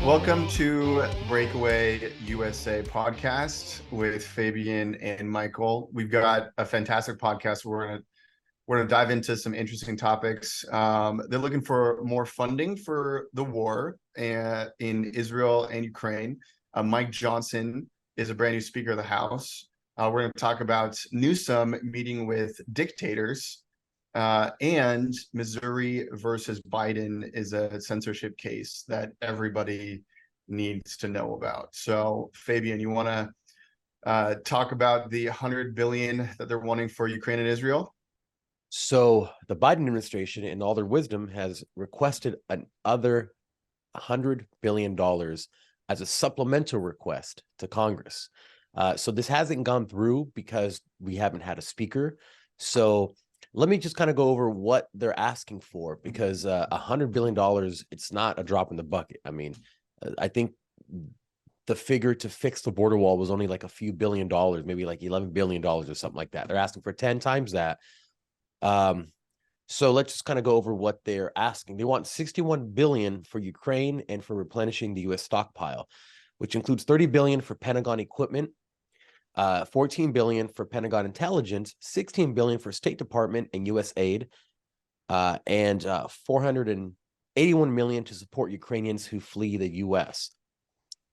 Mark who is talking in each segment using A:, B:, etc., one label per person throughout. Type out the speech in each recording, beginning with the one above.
A: Welcome to Breakaway USA podcast with Fabian and Michael. We've got a fantastic podcast. We're gonna dive into some interesting topics. They're looking for more funding for the war in Israel and Ukraine. Mike Johnson is a brand new Speaker of the House. We're going to talk about Newsom meeting with dictators. And Missouri versus Biden is a censorship case that everybody needs to know about. So, Fabian, you want to talk about the 100 billion that they're wanting for Ukraine and Israel?
B: So the Biden administration, in all their wisdom, has requested another $100 billion as a supplemental request to Congress. So this hasn't gone through because we haven't had a speaker. So let me just kind of go over what they're asking for, because $100 billion, it's not a drop in the bucket. I mean, I think the figure to fix the border wall was only like a few $billion, maybe like $11 billion or something like that. They're asking for 10 times that. So let's just kind of go over what they're asking. They want 61 billion for Ukraine and for replenishing the U.S. stockpile, which includes 30 billion for Pentagon equipment, 14 billion for Pentagon intelligence, 16 billion for State Department and U.S. aid, and 481 million to support Ukrainians who flee the U.S.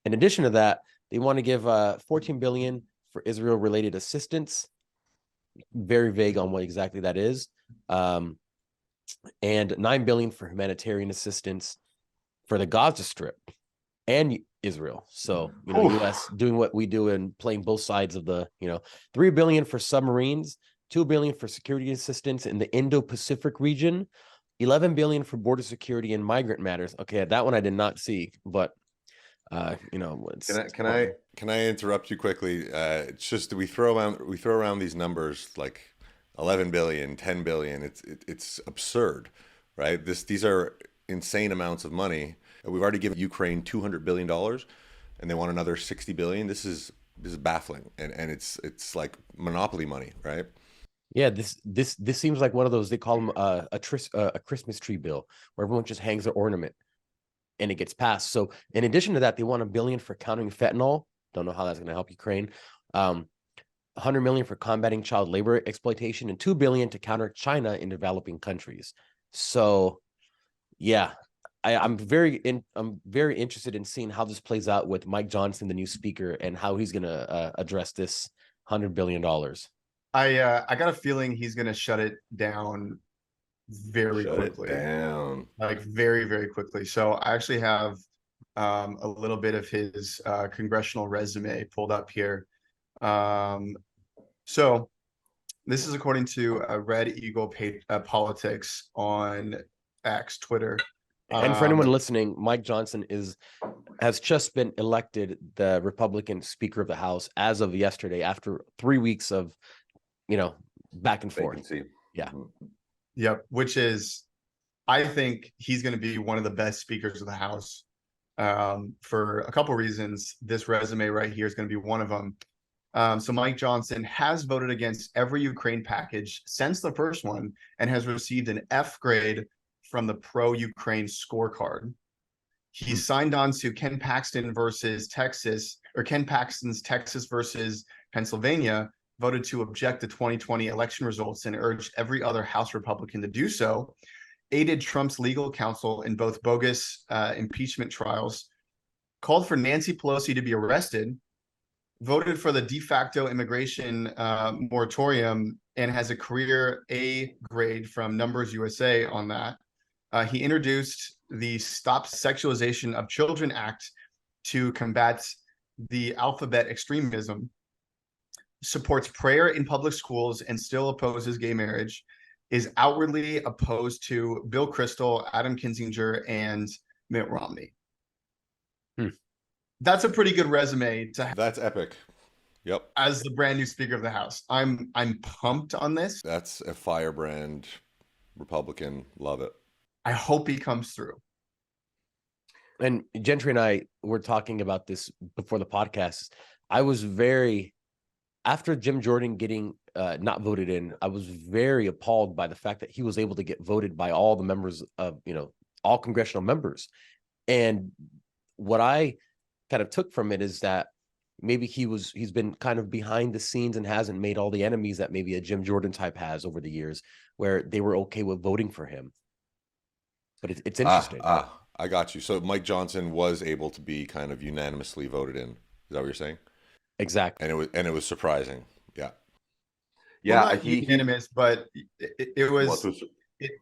B: In addition to that, they want to give 14 billion for Israel-related assistance. Very vague on what exactly that is. And 9 billion for humanitarian assistance for the Gaza Strip and Israel. So, US doing what we do and playing both sides of the, 3 billion for submarines, 2 billion for security assistance in the Indo-Pacific region, 11 billion for border security and migrant matters. Okay, that one I did not see, but
C: Can I interrupt you quickly? It's just that we throw around these numbers like 11 billion, 10 billion. It's absurd, right? These are insane amounts of money. We've already given Ukraine $200 billion, and they want another 60 billion. This is baffling, and it's like monopoly money, right?
B: Yeah, this seems like one of those, they call them a Christmas tree bill, where everyone just hangs their ornament and it gets passed. So in addition to that, they want $1 billion for countering fentanyl. Don't know how that's going to help Ukraine. 100 million for combating child labor exploitation, and 2 billion to counter China in developing countries. So yeah, I'm very interested in seeing how this plays out with Mike Johnson, the new speaker, and how he's going to address this $100 billion.
A: I got a feeling he's going to shut it down very quickly. Like very, very quickly. So I actually have a little bit of his congressional resume pulled up here. So this is according to Red Eagle Politics on X, Twitter.
B: And for anyone listening, Mike Johnson has just been elected the Republican Speaker of the House as of yesterday, after 3 weeks of, back and forth.
C: Vacancy.
B: Yeah.
A: Yep. Which is, I think he's going to be one of the best speakers of the House for a couple of reasons. This resume right here is going to be one of them. So Mike Johnson has voted against every Ukraine package since the first one and has received an F grade from the pro-Ukraine scorecard. He signed on to Ken Paxton's Texas versus Pennsylvania, voted to object to 2020 election results and urged every other House Republican to do so, aided Trump's legal counsel in both bogus impeachment trials, called for Nancy Pelosi to be arrested, voted for the de facto immigration moratorium, and has a career A grade from Numbers USA on that. He introduced the Stop Sexualization of Children Act to combat the alphabet extremism, supports prayer in public schools and still opposes gay marriage, is outwardly opposed to Bill Kristol, Adam Kinzinger, and Mitt Romney. That's a pretty good resume to have.
C: That's epic. Yep.
A: As the brand new Speaker of the House. I'm pumped on this.
C: That's a firebrand Republican. Love it.
A: I hope he comes through.
B: And Gentry and I were talking about this before the podcast. I was after Jim Jordan getting not voted in, I was very appalled by the fact that he was able to get voted by all the members of, all congressional members. And what I kind of took from it is that maybe he's been kind of behind the scenes and hasn't made all the enemies that maybe a Jim Jordan type has over the years, where they were okay with voting for him. But it's interesting.
C: I got you. So Mike Johnson was able to be kind of unanimously voted in. Is that what you're saying?
B: Exactly.
C: And it was surprising. Yeah.
A: Well,
C: Yeah,
A: not unanimous, but it was.
C: was
A: It,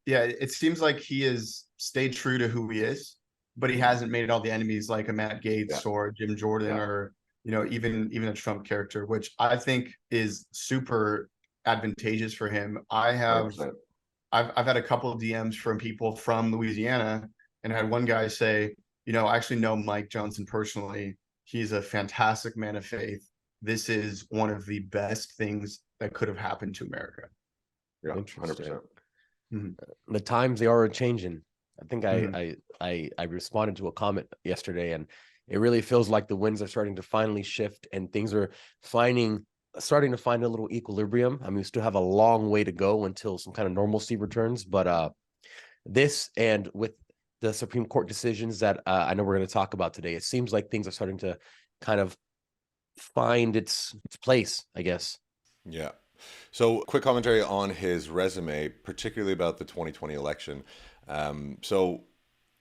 A: yeah, it seems like he has stayed true to who he is, but he hasn't made all the enemies like a Matt Gaetz or Jim Jordan or even a Trump character, which I think is super advantageous for him. I've had a couple of DMs from people from Louisiana, and I had one guy say, I actually know Mike Johnson personally. He's a fantastic man of faith. This is one of the best things that could have happened to America.
C: Yeah,
B: Interesting.
C: 100%.
B: The times, they are changing. I think
A: Mhm.
B: I responded to a comment yesterday, and it really feels like the winds are starting to finally shift and things are starting to find a little equilibrium. I mean, we still have a long way to go until some kind of normalcy returns, but this, and with the Supreme Court decisions that I know we're going to talk about today, it seems like things are starting to kind of find its place, I guess.
C: Yeah. So, quick commentary on his resume, particularly about the 2020 election.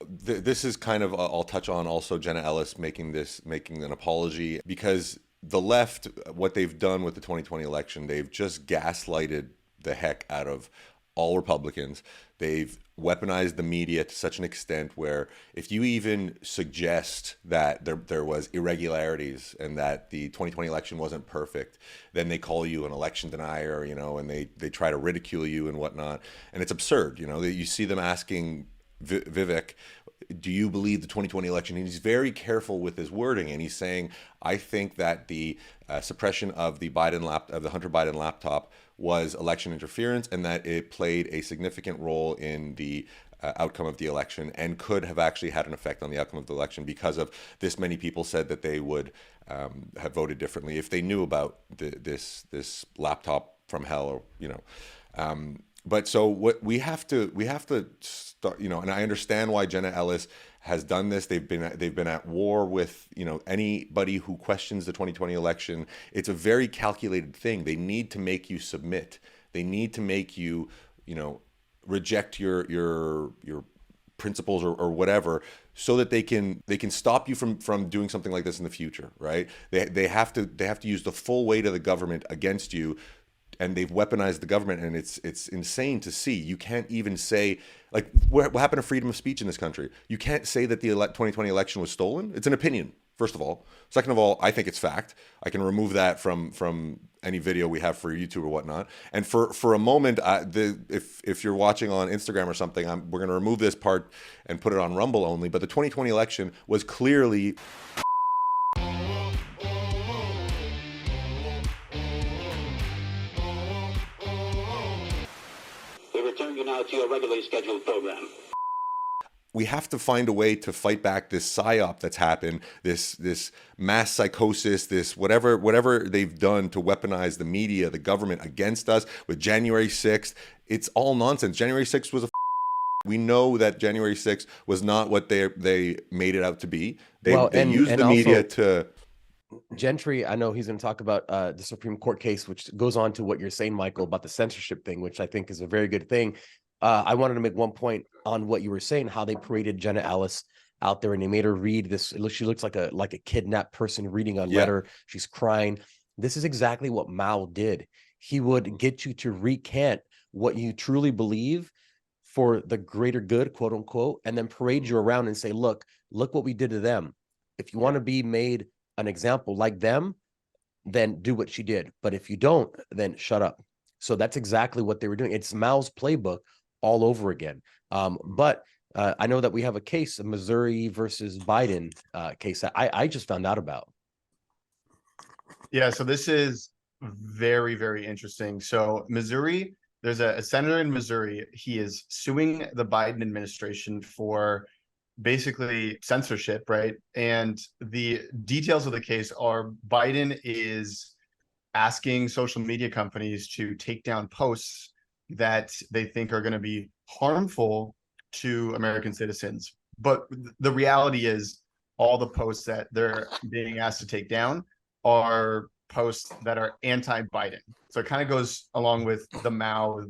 C: This is kind of, I'll touch on also Jenna Ellis making an apology, because the left, what they've done with the 2020 election, they've just gaslighted the heck out of all Republicans. They've weaponized the media to such an extent where if you even suggest that there was irregularities and that the 2020 election wasn't perfect, then they call you an election denier, and they try to ridicule you and whatnot. And it's absurd, that you see them asking Vivek, do you believe the 2020 election? And he's very careful with his wording, and he's saying, I think that the suppression of the Hunter Biden laptop was election interference, and that it played a significant role in the outcome of the election, and could have actually had an effect on the outcome of the election, because of this many people said that they would have voted differently if they knew about this laptop from hell, or. But so what we have to start, and I understand why Jenna Ellis has done this. They've been at war with, anybody who questions the 2020 election. It's a very calculated thing. They need to make you submit. They need to make you, reject your principles or whatever, so that they can stop you from doing something like this in the future, right? They have to use the full weight of the government against you. And they've weaponized the government, and it's insane to see. You can't even say, like, what happened to freedom of speech in this country? You can't say that the 2020 election was stolen. It's an opinion, first of all. Second of all, I think it's fact. I can remove that from any video we have for YouTube or whatnot. And for a moment, if you're watching on Instagram or something, we're going to remove this part and put it on Rumble only. But the 2020 election was clearly...
D: Return you now to your regularly scheduled program.
C: We have to find a way to fight back this psyop that's happened, this mass psychosis, this whatever they've done to weaponize the media, the government against us with January 6th. It's all nonsense. January 6th was we know that January 6th was not what they made it out to be. They used the media to...
B: Gentry, I know he's going to talk about the Supreme Court case, which goes on to what you're saying, Michael, about the censorship thing, which I think is a very good thing. I wanted to make one point on what you were saying, how they paraded Jenna Ellis out there and they made her read this. She looks like a kidnapped person reading a letter. She's crying. This is exactly what Mao did. He would get you to recant what you truly believe for the greater good, quote unquote, and then parade you around and say, look what we did to them. If you want to be made an example like them, then do what she did. But if you don't, then shut up. So that's exactly what they were doing. It's Mao's playbook all over again. But I know that we have a case, a Missouri versus Biden case that I just found out about.
A: Yeah, so this is very, very interesting. So Missouri, there's a senator in Missouri. He is suing the Biden administration for basically censorship, right? And the details of the case are Biden is asking social media companies to take down posts that they think are going to be harmful to American citizens. But the reality is all the posts that they're being asked to take down are posts that are anti-Biden. So it kind of goes along with the Mao,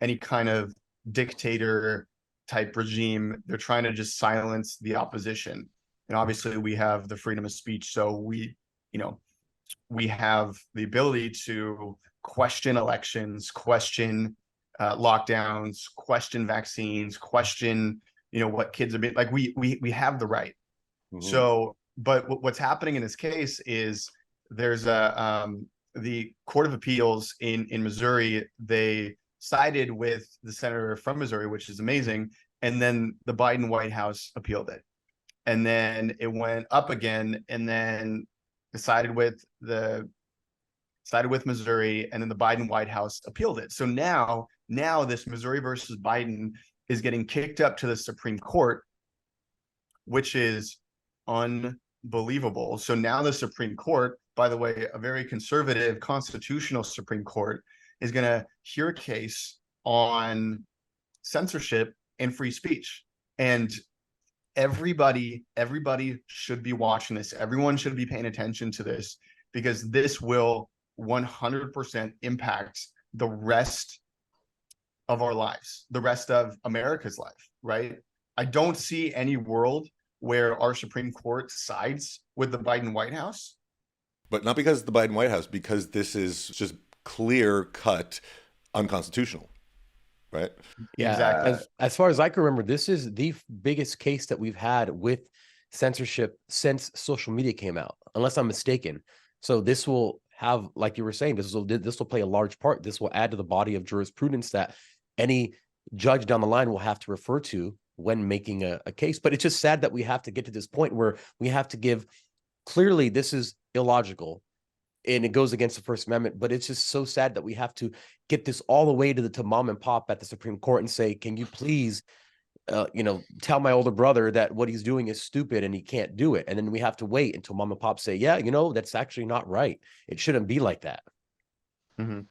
A: any kind of dictator type regime. They're trying to just silence the opposition. And obviously we have the freedom of speech. So we have the ability to question elections, question lockdowns, question vaccines, question, what kids have been like. We have the right.
C: Mhm.
A: So, but what's happening in this case is there's the Court of Appeals in Missouri. They sided with the senator from Missouri, which is amazing. And then the Biden White House appealed it. And then it went up again, and then sided with Missouri, and then the Biden White House appealed it. So now this Missouri versus Biden is getting kicked up to the Supreme Court, which is unbelievable. So now the Supreme Court, by the way, a very conservative constitutional Supreme Court, is going to hear a case on censorship and free speech. And everybody should be watching this. Everyone should be paying attention to this, because this will 100% impact the rest of our lives, the rest of America's life, right? I don't see any world where our Supreme Court sides with the Biden White House.
C: But not because of the Biden White House, because this is just clear cut unconstitutional, right?
B: Yeah,
A: Exactly.
B: As far as I can remember, this is the biggest case that we've had with censorship since social media came out, unless I'm mistaken. So this will have, like you were saying, this will play a large part. This will add to the body of jurisprudence that any judge down the line will have to refer to when making a case. But it's just sad that we have to get to this point where we have to give, clearly this is illogical and it goes against the First Amendment, but it's just so sad that we have to get this all the way to mom and pop at the Supreme Court and say, can you please, tell my older brother that what he's doing is stupid and he can't do it. And then we have to wait until mom and pop say, yeah, that's actually not right. It shouldn't be like that.
A: Mm-hmm.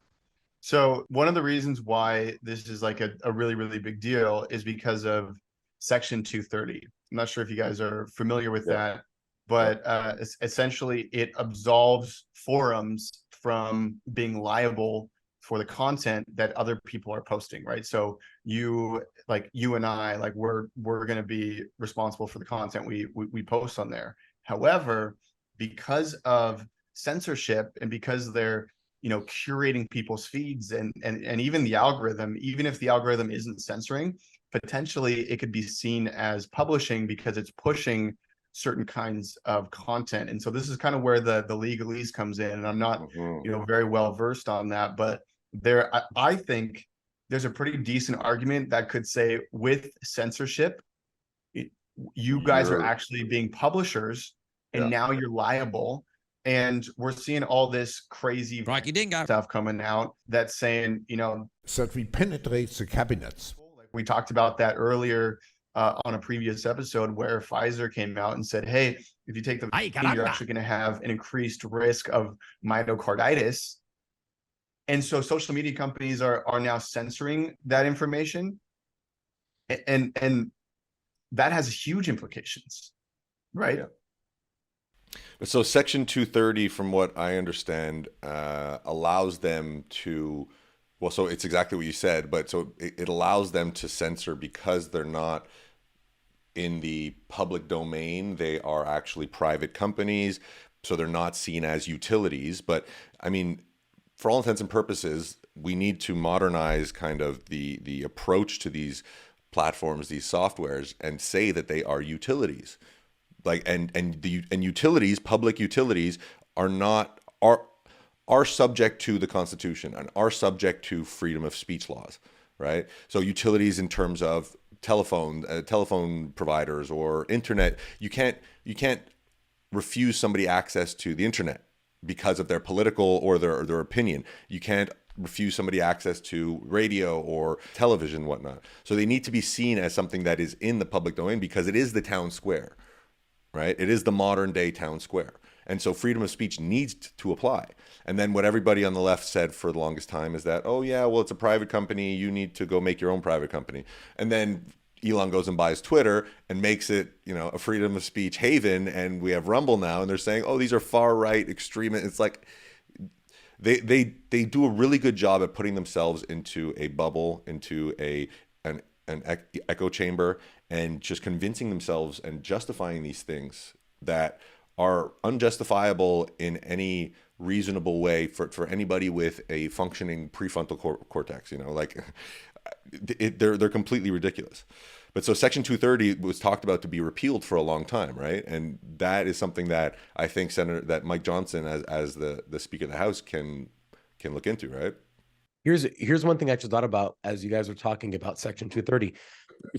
A: So one of the reasons why this is like a really, really big deal is because of Section 230. I'm not sure if you guys are familiar with that, but essentially it absolves forums from being liable for the content that other people are posting, right? So you and I, like we're going to be responsible for the content we post on there. However, because of censorship and because they're curating people's feeds and even the algorithm, even if the algorithm isn't censoring, potentially it could be seen as publishing because it's pushing certain kinds of content. And so this is kind of where the legalese comes in. And I'm not, very well versed on that, but I think there's a pretty decent argument that could say with censorship, you guys are actually being publishers and now you're liable. And we're seeing all this crazy stuff coming out that's saying,
E: that we penetrate the cabinets.
A: We talked about that earlier on a previous episode where Pfizer came out and said, hey, if you take the vaccine, you're actually going to have an increased risk of myocarditis. And so social media companies are now censoring that information. And that has huge implications, right?
C: Yeah. So Section 230, from what I understand, allows them to, well, so it's exactly what you said, but so it allows them to censor because they're not in the public domain. They are actually private companies, so they're not seen as utilities. But I mean, for all intents and purposes, we need to modernize kind of the approach to these platforms, these softwares, and say that they are utilities. Like and utilities, public utilities, are subject to the Constitution and are subject to freedom of speech laws, right? So utilities in terms of telephone providers or internet, you can't refuse somebody access to the internet because of their political or their opinion. You can't refuse somebody access to radio or television, whatnot. So they need to be seen as something that is in the public domain because it is the town square. Right? It is the modern day town square. And so freedom of speech needs to apply. And then what everybody on the left said for the longest time is that, oh yeah, well, it's a private company. You need to go make your own private company. And then Elon goes and buys Twitter and makes it, a freedom of speech haven, and we have Rumble now, and they're saying, oh, these are far right extremists. It's like they do a really good job at putting themselves into a bubble, into an echo chamber, and just convincing themselves and justifying these things that are unjustifiable in any reasonable way for anybody with a functioning prefrontal cortex. They're completely ridiculous. But so Section 230 was talked about to be repealed for a long time, right? And that is something that I think that Mike Johnson, as the Speaker of the House, can look into, right?
B: Here's one thing I just thought about as you guys were talking about Section 230,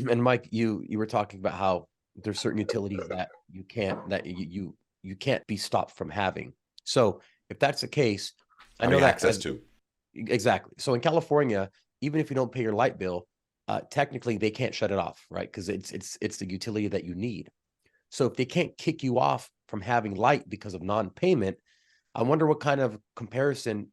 B: and Mike, you were talking about how there's certain utilities that you can't be stopped from having. So if that's the case, I know that
C: access to.
B: Exactly. So in California, even if you don't pay your light bill, technically they can't shut it off, right? Because it's the utility that you need. So if they can't kick you off from having light because of non-payment, I wonder what kind of comparison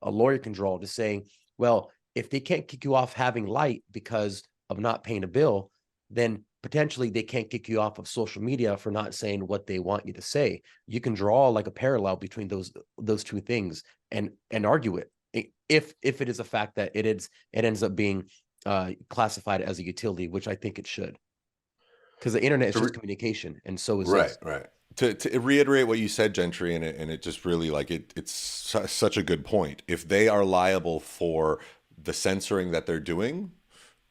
B: a lawyer can draw to saying, well, if they can't kick you off having light because of not paying a bill, then potentially they can't kick you off of social media for not saying what they want you to say. You can draw like a parallel between those two things and argue it. If it is a fact that it ends up being classified as a utility, which I think it should, because the internet is just communication, and so is this.
C: Right. To reiterate what you said, Gentry, and it just really it's such a good point. If they are liable for the censoring that they're doing,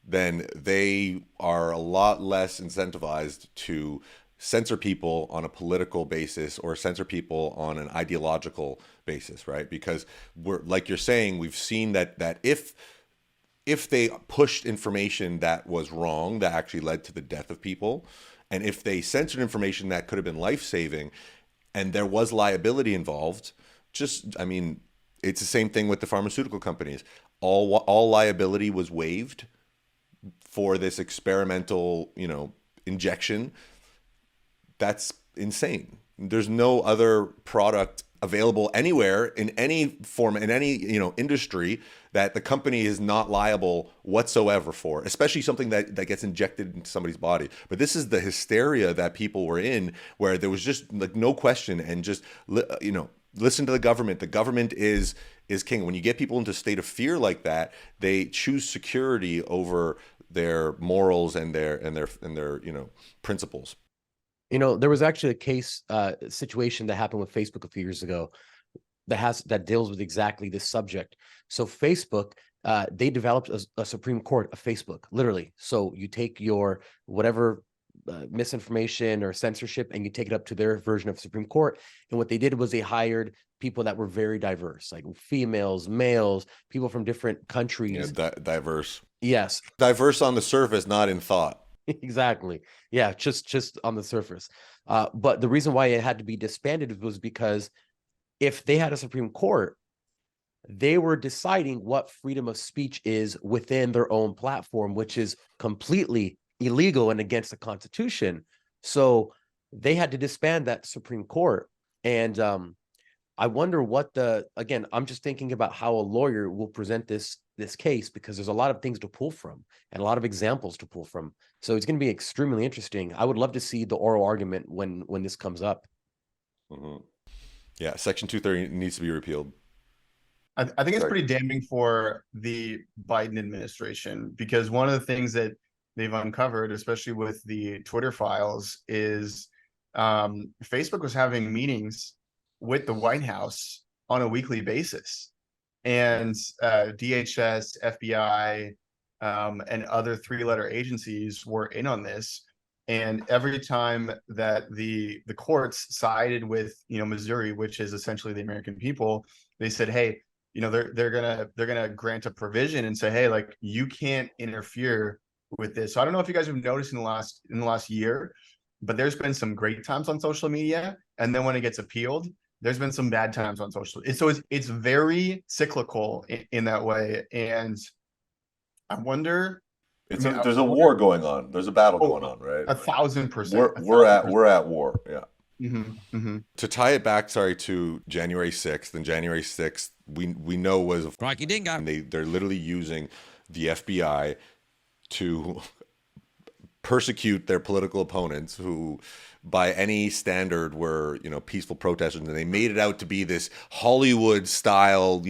C: then they are a lot less incentivized to censor people on a political basis or censor people on an ideological basis, right? Because we're, like you're saying, we've seen that if they pushed information that was wrong, that actually led to the death of people, and if they censored information that could have been life-saving and there was liability involved, it's the same thing with the pharmaceutical companies. All liability was waived for this experimental, injection. That's insane. There's no other product available anywhere in any form, in any, industry, that the company is not liable whatsoever for, especially something that gets injected into somebody's body. But this is the hysteria that people were in, where there was just like no question, and just, listen to the government. The government is king. When you get people into a state of fear like that, they choose security over their morals and their principles.
B: There was actually a case situation that happened with Facebook a few years ago that deals with exactly this subject. So Facebook, they developed a Supreme Court of Facebook, literally. So you take your whatever misinformation or censorship and you take it up to their version of Supreme Court. And what they did was they hired people that were very diverse, like females, males, people from different countries.
C: Yeah, diverse.
B: Yes.
C: Diverse on the surface, not in thought.
B: Exactly. Yeah, just on the surface. But the reason why it had to be disbanded was because if they had a Supreme Court, they were deciding what freedom of speech is within their own platform, which is completely illegal and against the Constitution. So they had to disband that Supreme Court. And I wonder again, I'm just thinking about how a lawyer will present this case, because there's a lot of things to pull from and a lot of examples to pull from. So it's going to be extremely interesting. I would love to see the oral argument when this comes up.
C: Mm-hmm. Yeah, Section 230 needs to be repealed.
A: I think it's pretty damning for the Biden administration, because one of the things that they've uncovered, especially with the Twitter files, is Facebook was having meetings with the White House on a weekly basis. And DHS, FBI, and other three-letter agencies were in on this. And every time that the courts sided with Missouri, which is essentially the American people, they said, hey, they're gonna grant a provision and say, hey, like, you can't interfere with this. So I don't know if you guys have noticed in the last year, but there's been some great times on social media, and then when it gets appealed, there's been some bad times on social. So it's very cyclical in that way. And I wonder.
C: There's a war going on. There's a battle going on, right?
A: 1,000%.
C: We're at war. Yeah.
A: Mm-hmm, mm-hmm.
C: To tie it back, to January 6th, and January 6th, we know was
F: Rocky Dingo.
C: And they're literally using the FBI to persecute their political opponents who by any standard were, peaceful protesters, and they made it out to be this Hollywood style,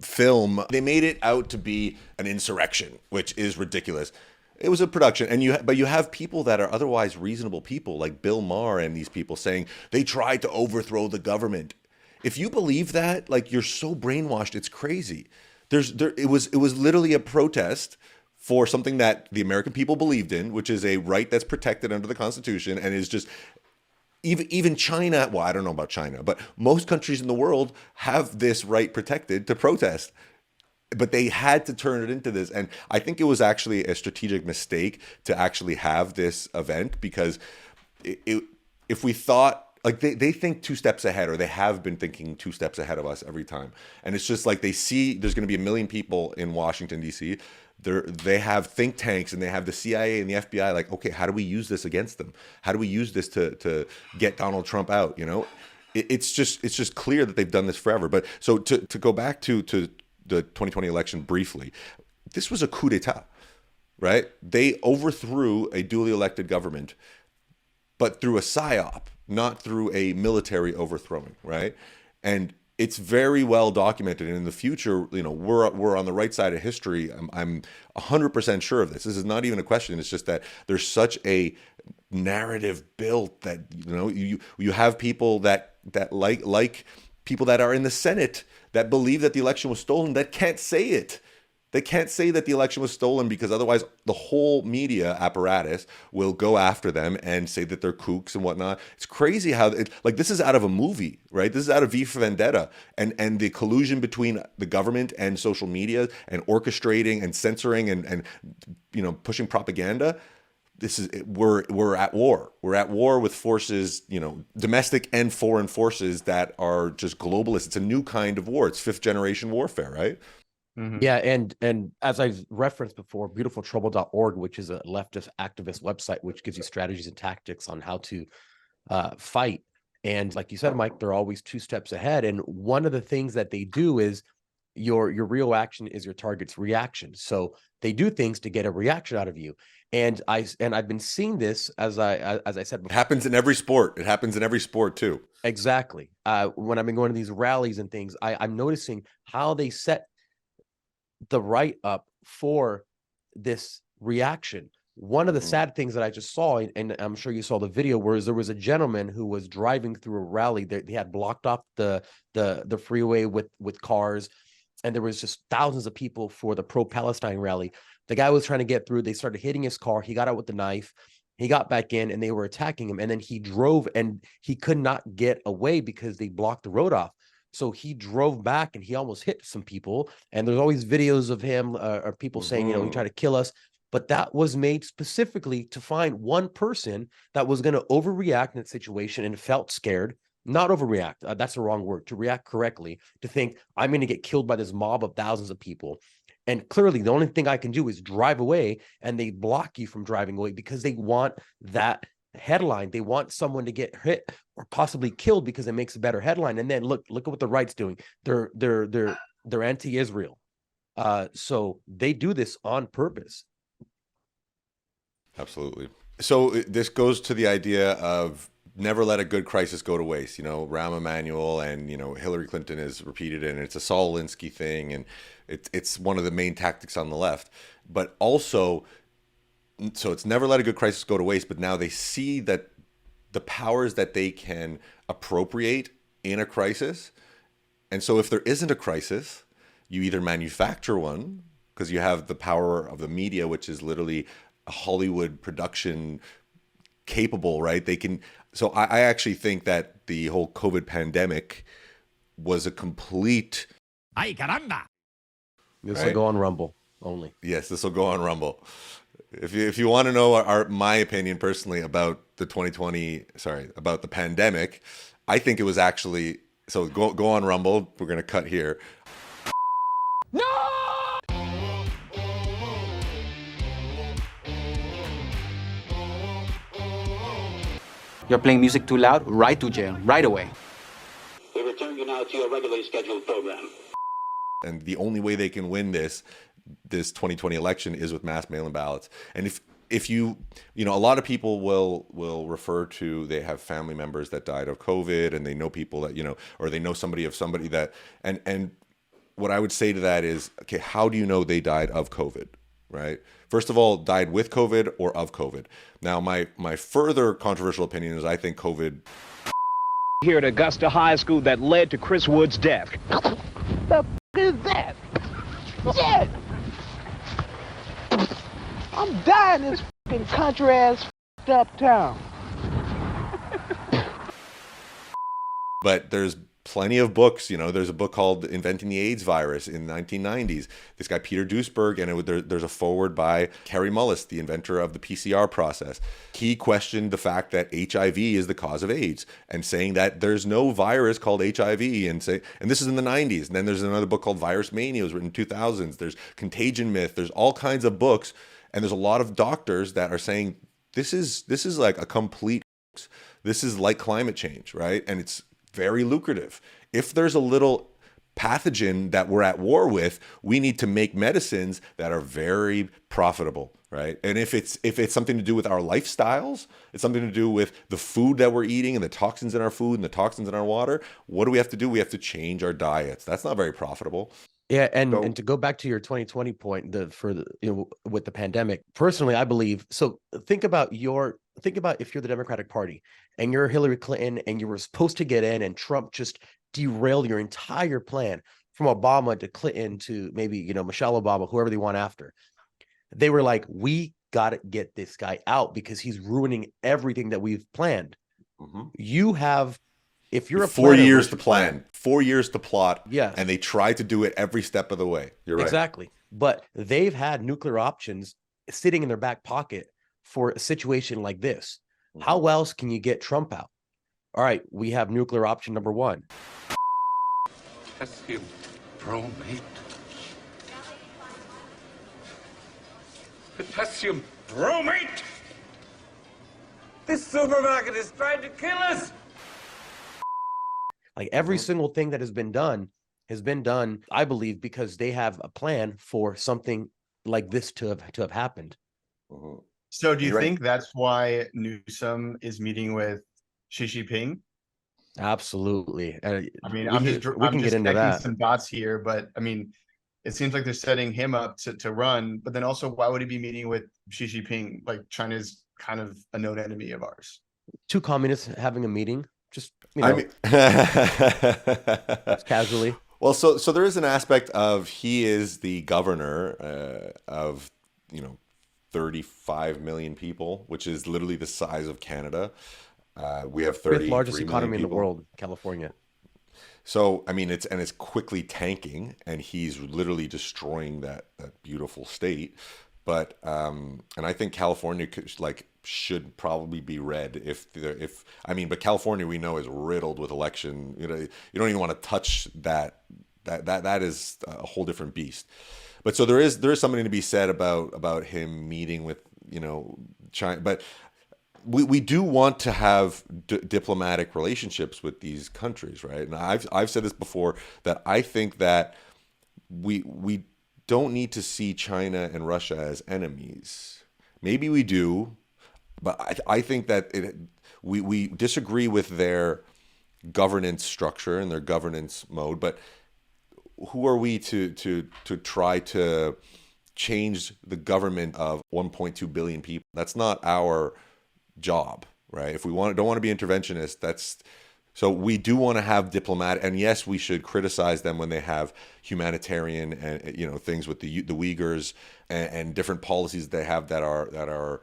C: film. They made it out to be an insurrection, which is ridiculous. It was a production, but you have people that are otherwise reasonable people, like Bill Maher and these people, saying they tried to overthrow the government. If you believe that, like, you're so brainwashed, it's crazy. It was literally a protest for something that the American people believed in, which is a right that's protected under the Constitution, and is just even China. Well, I don't know about China, but most countries in the world have this right protected to protest. But they had to turn it into this. And I think it was actually a strategic mistake to actually have this event, because if we thought, like, they think 2 steps ahead, or they have been thinking 2 steps ahead of us every time. And it's just like, they see there's going to be 1 million people in Washington, D.C. They have think tanks, and they have the CIA and the FBI, like, okay, how do we use this against them? How do we use this to get Donald Trump out? It's just clear that they've done this forever. But so to go back to the 2020 election briefly, this was a coup d'etat, right? They overthrew a duly elected government, but through a psyop, not through a military overthrowing, right? And it's very well documented. And in the future, we're on the right side of history. I'm 100% sure of this. This is not even a question. It's just that there's such a narrative built that, you have people that like people that are in the Senate that believe that the election was stolen, that can't say it. They can't say that the election was stolen, because otherwise the whole media apparatus will go after them and say that they're kooks and whatnot. It's crazy how, this is out of a movie, right? This is out of V for Vendetta, and the collusion between the government and social media, and orchestrating and censoring and pushing propaganda. We're at war. We're at war with forces, domestic and foreign forces that are just globalists. It's a new kind of war. It's 5th generation warfare, right?
A: Mhm.
B: Yeah, and as I've referenced before, beautifultrouble.org, which is a leftist activist website, which gives you strategies and tactics on how to fight. And like you said, Mike, they're always 2 steps ahead. And one of the things that they do is your real action is your target's reaction. So they do things to get a reaction out of you. And I've been seeing this, as I said
C: It
B: before.
C: happens in every sport. It happens in every sport too.
B: Exactly. When I've been going to these rallies and things, I'm noticing how they set the right up for this reaction. One of the sad things that I just saw, and I'm sure you saw the video, was there was a gentleman who was driving through a rally. They had blocked off the freeway with cars, and there was just thousands of people for the pro-Palestine rally. The guy was trying to get through. They started hitting his car. He got out with the knife. He got back in, and they were attacking him. And then he drove, and he could not get away because they blocked the road off. So he drove back, and he almost hit some people. And there's always videos of him or people saying, he tried to kill us. But that was made specifically to find one person that was going to overreact in that situation and felt scared. Not overreact. That's the wrong word. To react correctly, to think, I'm going to get killed by this mob of thousands of people. And clearly, the only thing I can do is drive away, and they block you from driving away because they want that headline. They want someone to get hit or possibly killed because it makes a better headline. And then look at what the right's doing. They're anti-Israel. So they do this on purpose.
C: Absolutely. So this goes to the idea of never let a good crisis go to waste. Rahm Emanuel and, Hillary Clinton has repeated it, and it's a Saul Alinsky thing. And it's one of the main tactics on the left. But also, so it's never let a good crisis go to waste. But now they see that the powers that they can appropriate in a crisis. And so if there isn't a crisis, you either manufacture one, because you have the power of the media, which is literally a Hollywood production capable, right? They can. So I actually think that the whole COVID pandemic was a complete.
E: Ay, caramba!
B: This
C: Right?
B: will go on Rumble only.
C: Yes, this will go on Rumble. If you want to know my opinion personally about the about the pandemic, I think it was actually, so go on Rumble. We're gonna cut here.
F: You're playing music too loud, right to jail, right away.
D: We return you now to your regularly scheduled program.
C: And the only way they can win this 2020 election is with mass mail-in ballots. And if you know, a lot of people will refer to, they have family members that died of COVID, and they know people that, you know, or they know somebody of somebody that, and what I would say to that is, okay, how do you know they died of COVID, right? First of all, died with COVID or of COVID. Now, my further controversial opinion is I think COVID.
G: Here at Augusta High School that led to Chris Wood's death. The f is that? Shit! I'm dying in this fucking country ass up town.
C: But there's plenty of books, you know, there's a book called Inventing the AIDS Virus in the 1990s. This guy, Peter Duesberg, and there's a foreword by Kary Mullis, the inventor of the PCR process. He questioned the fact that HIV is the cause of AIDS and saying that there's no virus called HIV, and this is in the 90s. And then there's another book called Virus Mania, it was written in 2000s. There's Contagion Myth, there's all kinds of books, and there's a lot of doctors that are saying this is like a complete, this is like climate change, right? And it's very lucrative. If there's a little pathogen that we're at war with, we need to make medicines that are very profitable, right? And if it's something to do with our lifestyles, it's something to do with the food that we're eating and the toxins in our food and the toxins in our water, what do we have to do? We have to change our diets. That's not very profitable.
B: Yeah, and to go back to your 2020 point, with the pandemic, personally, I believe so. Think about if you're the Democratic Party and you're Hillary Clinton and you were supposed to get in, and Trump just derailed your entire plan from Obama to Clinton to maybe, you know, Michelle Obama, whoever they want after. They were like, we got to get this guy out because he's ruining everything that we've planned.
C: Mm-hmm.
B: You have. If you're a
C: 4 years to plan, 4 years to plot,
B: yes,
C: and they try to do it every step of the way. You're right.
B: Exactly. But they've had nuclear options sitting in their back pocket for a situation like this. Mm-hmm. How else can you get Trump out? All right, we have nuclear option number one.
H: Potassium bromate. Potassium bromate! This supermarket is trying to kill us!
B: Like every single thing that has been done, I believe, because they have a plan for something like this to have happened.
C: Mm-hmm.
A: So do you think that's why Newsom is meeting with Xi Jinping?
B: Absolutely.
A: I mean,
B: we can get into that.
A: Some dots here, but I mean, it seems like they're setting him up to run. But then also, why would he be meeting with Xi Jinping? Like, China's kind of a known enemy of ours.
B: Two communists having a meeting, just, you know,
C: I mean,
B: casually.
C: Well, so there is an aspect of, he is the governor of, you know, 35 million people, which is literally the size of Canada. We have 33
B: largest economy in the
C: people.
B: world, California.
C: So, I mean, it's quickly tanking, and he's literally destroying that beautiful state. But and I think California should probably be red but California, we know, is riddled with election. You know, you don't even want to touch that. That is a whole different beast. But so there is something to be said about him meeting with, you know, China. But we do want to have diplomatic relationships with these countries, right? And I've said this before, that I think that we don't need to see China and Russia as enemies. Maybe we do, but I think that we disagree with their governance structure and their governance mode. But who are we to try to change the government of 1.2 billion people? That's not our job, right? If we don't want to be interventionist, so we do want to have diplomatic, and yes, we should criticize them when they have humanitarian and, you know, things with the Uyghurs and different policies they have that are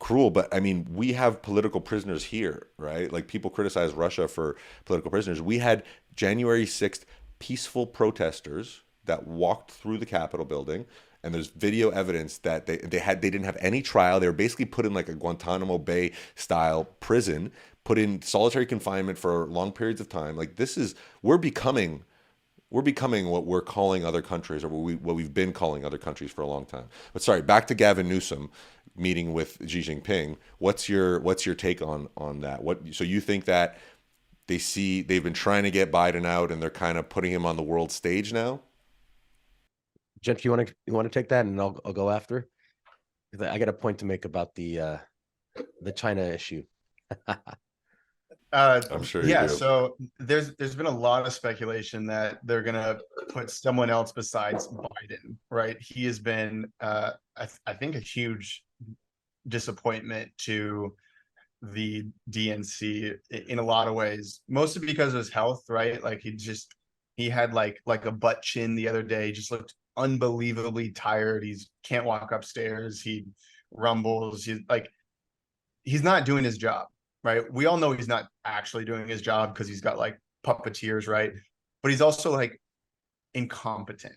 C: cruel. But I mean, we have political prisoners here, right? Like, people criticize Russia for political prisoners. We had January 6th peaceful protesters that walked through the Capitol building, and there's video evidence that they didn't have any trial. They were basically put in like a Guantanamo Bay style prison, put in solitary confinement for long periods of time. Like, we're becoming what we're calling other countries, or what we've been calling other countries for a long time. But sorry, back to Gavin Newsom meeting with Xi Jinping. What's your take on that? So you think that they've been trying to get Biden out, and they're kind of putting him on the world stage now?
B: Jeff, you want to take that, and I'll go after. 'Cause I got a point to make about the China issue.
C: I'm sure you
A: Yeah,
C: do.
A: so there's been a lot of speculation that they're gonna put someone else besides Biden, right? He has been I think a huge disappointment to the DNC in a lot of ways, mostly because of his health, right? Like he had like a butt chin the other day, just looked unbelievably tired. He's can't walk upstairs, he rumbles, he's not doing his job, right? We all know he's not actually doing his job because he's got like puppeteers, right? But he's also like incompetent,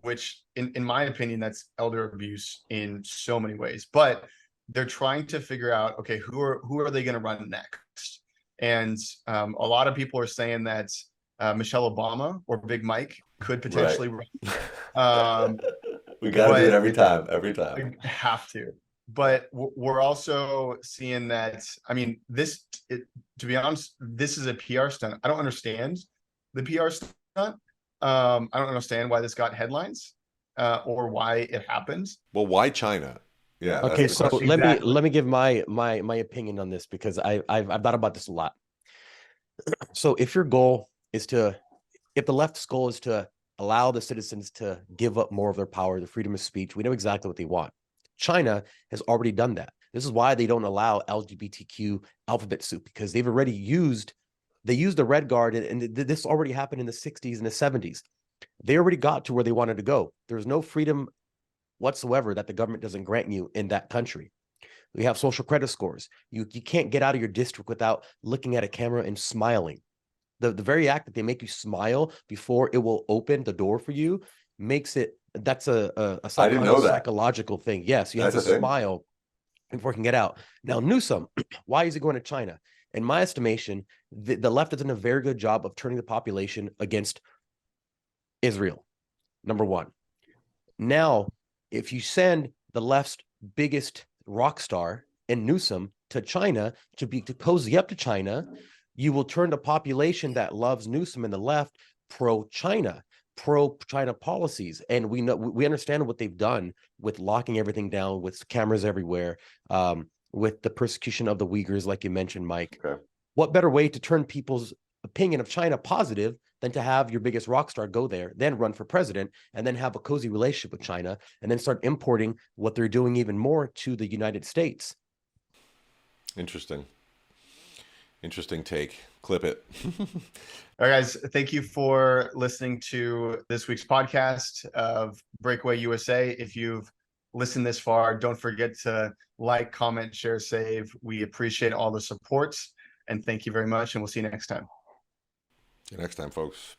A: which in my opinion, that's elder abuse in so many ways. But they're trying to figure out, okay, who are they going to run next? And a lot of people are saying that Michelle Obama or Big Mike could potentially run.
C: We got to do
A: but-
C: it every time.
A: We have to. But we're also seeing that, I mean, to be honest, this is a PR stunt. I don't understand the PR stunt. I don't understand why this got headlines or why it happened.
C: Well, why China? Yeah. that's
B: Okay,
C: the
B: so
C: question.
A: Exactly.
B: let me give my opinion on this, because I've thought about this a lot. So if your goal is if the left's goal is to allow the citizens to give up more of their power, the freedom of speech, we know exactly what they want. China has already done that. This is why they don't allow LGBTQ alphabet soup, because they've already used the red guard, and this already happened in the 60s and the 70s. They already got to where they wanted to go. There's no freedom whatsoever that the government doesn't grant you in that country. We have social credit scores. You can't get out of your district without looking at a camera and smiling. The very act that they make you smile before it will open the door for you makes it, that's a
C: I didn't know that.
B: psychological thing. Yes, you have
C: That's
B: to
C: a thing?
B: smile before you can get out. Now, Newsom, why is he going to China? In my estimation, the left has done a very good job of turning the population against Israel, number one. Now, if you send the left's biggest rock star in Newsom to China to cozy up to China, you will turn the population that loves Newsom and the left pro-China policies. And we understand what they've done with locking everything down, with cameras everywhere, with the persecution of the Uyghurs, like you mentioned, Mike.
C: Okay.
B: What better way to turn people's opinion of China positive than to have your biggest rock star go there, then run for president, and then have a cozy relationship with China, and then start importing what they're doing even more to the United States?
C: Interesting take. Clip it.
A: All right, guys, thank you for listening to this week's podcast of Breakaway USA. If you've listened this far, don't forget to like, comment, share, save. We appreciate all the support, and thank you very much, and we'll see you next time.
C: See you next time, folks.